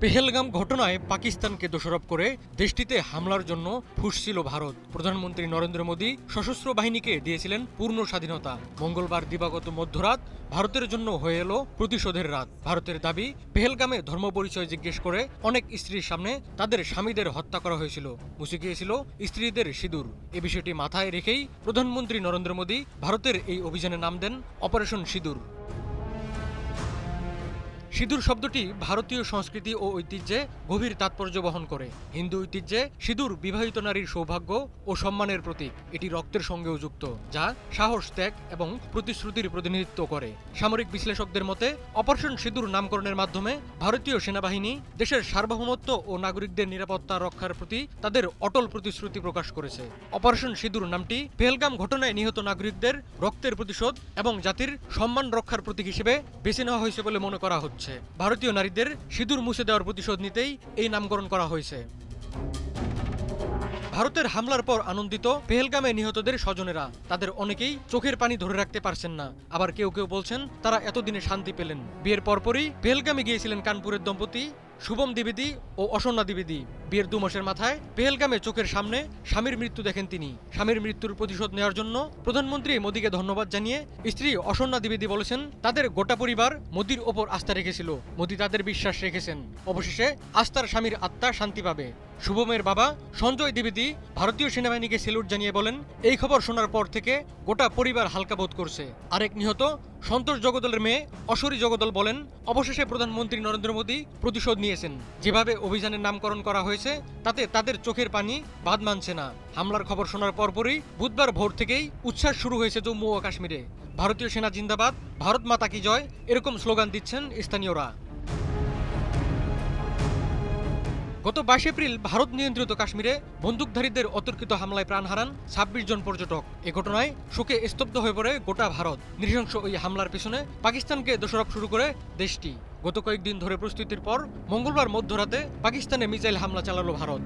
পেহেলগাম ঘটনায় পাকিস্তানকে দোষারোপ করে দেশটিতে হামলার জন্য ফুঁসছিল ভারত। প্রধানমন্ত্রী নরেন্দ্র মোদী সশস্ত্র বাহিনীকে দিয়েছিলেন পূর্ণ স্বাধীনতা। মঙ্গলবার দিবাগত মধ্যরাত ভারতের জন্য হয়ে এলো প্রতিশোধের রাত। ভারতের দাবি, পেহেলগামে ধর্ম পরিচয় জিজ্ঞেস করে অনেক স্ত্রীর সামনে তাদের স্বামীদের হত্যা করা হয়েছিল, মুছে গিয়েছিল স্ত্রীদের সিঁদুর। এ বিষয়টি মাথায় রেখেই প্রধানমন্ত্রী নরেন্দ্র মোদী ভারতের এই অভিযানের নাম দেন অপারেশন সিঁদুর। সিঁদুর শব্দটি ভারতীয় সংস্কৃতি ও ঐতিহ্যে গভীর তাৎপর্য বহন করে। হিন্দু ঐতিহ্যে সিঁদুর বিবাহিত নারীর সৌভাগ্য ও সম্মানের প্রতীক। এটি রক্তের সঙ্গেও যুক্ত, যা সাহস, ত্যাগ এবং প্রতিশ্রুতির প্রতিনিধিত্ব করে। সামরিক বিশ্লেষকদের মতে, অপারেশন সিঁদুর নামকরণের মাধ্যমে ভারতীয় সেনাবাহিনী দেশের সার্বভৌমত্ব ও নাগরিকদের নিরাপত্তা রক্ষার প্রতি তাদের অটল প্রতিশ্রুতি প্রকাশ করেছে। অপারেশন সিঁদুর নামটি পেহেলগাম ঘটনায় নিহত নাগরিকদের রক্তের প্রতিশোধ এবং জাতির সম্মান রক্ষার প্রতীক হিসেবে বেছে নেওয়া হয়েছে বলে মনে করা হচ্ছে। ভারতীয় নারীদের সিঁদুর মুছে দেওয়ার প্রতিশোধ নিতেই এই নামকরণ করা হয়েছে। ভারতের হামলার পর আনন্দিত পেহেলগামে নিহতদের স্বজনেরা। তাদের অনেকেই চোখের পানি ধরে রাখতে পারছেন না। আবার কেউ কেউ বলছেন তারা এতদিনে শান্তি পেলেন। বিয়ের পরপরই পেহেলগামে গিয়েছিলেন কানপুরের দম্পতি শুভম দ্বিবেদী ও অসন্না দ্বিবেদী। বিয়ের 2 মাসের মাথায় পেহেলগামে চোখের সামনে স্বামীর মৃত্যু দেখেন তিনি। স্বামীর মৃত্যুর প্রতিশোধ নেওয়ার জন্য প্রধানমন্ত্রী মোদীকে ধন্যবাদ জানিয়ে স্ত্রী অসন্না দ্বিবেদী বলেছেন, তাদের গোটা পরিবার মোদীর ওপর আস্থা রেখেছিল, মোদী তাদের বিশ্বাস রেখেছেন। অবশেষে আস্থার স্বামীর আত্মা শান্তি পাবে। শুভমের বাবা সঞ্জয় দ্বিবেদী ভারতীয় সেনাবাহিনীকে সেলুট জানিয়ে বলেন, এই খবর শোনার পর থেকে গোটা পরিবার হালকা বোধ করছে। আরেক নিহত সন্তোষ জগদলের মেয়ে অশরী জগদল বলেন, অবশেষে প্রধানমন্ত্রী নরেন্দ্র মোদী প্রতিশোধ নিয়েছেন। যেভাবে অভিযানের নামকরণ করা হয়েছে তাতে তাদের চোখের পানি বাদ মানছে না। হামলার খবর শোনার পরপরই বুধবার ভোর থেকেই উচ্ছ্বাস শুরু হয়েছে জম্মু ও কাশ্মীরে। ভারতীয় সেনা জিন্দাবাদ, ভারত মাতা কি জয়, এরকম স্লোগান দিচ্ছেন স্থানীয়রা। গত 22 এপ্রিল ভারত নিয়ন্ত্রিত কাশ্মীরে বন্দুকধারীদের অতর্কিত হামলায় প্রাণ হারান 26 জন পর্যটক। এ ঘটনায় শোকে স্তব্ধ হয়ে পড়ে গোটা ভারত। নৃশংস ওই হামলার পেছনে পাকিস্তানকে দোষারোপ শুরু করে দেশটি। গত কয়েকদিন ধরে প্রস্তুতির পর মঙ্গলবার মধ্যরাতে পাকিস্তানে মিসাইল হামলা চালালো ভারত।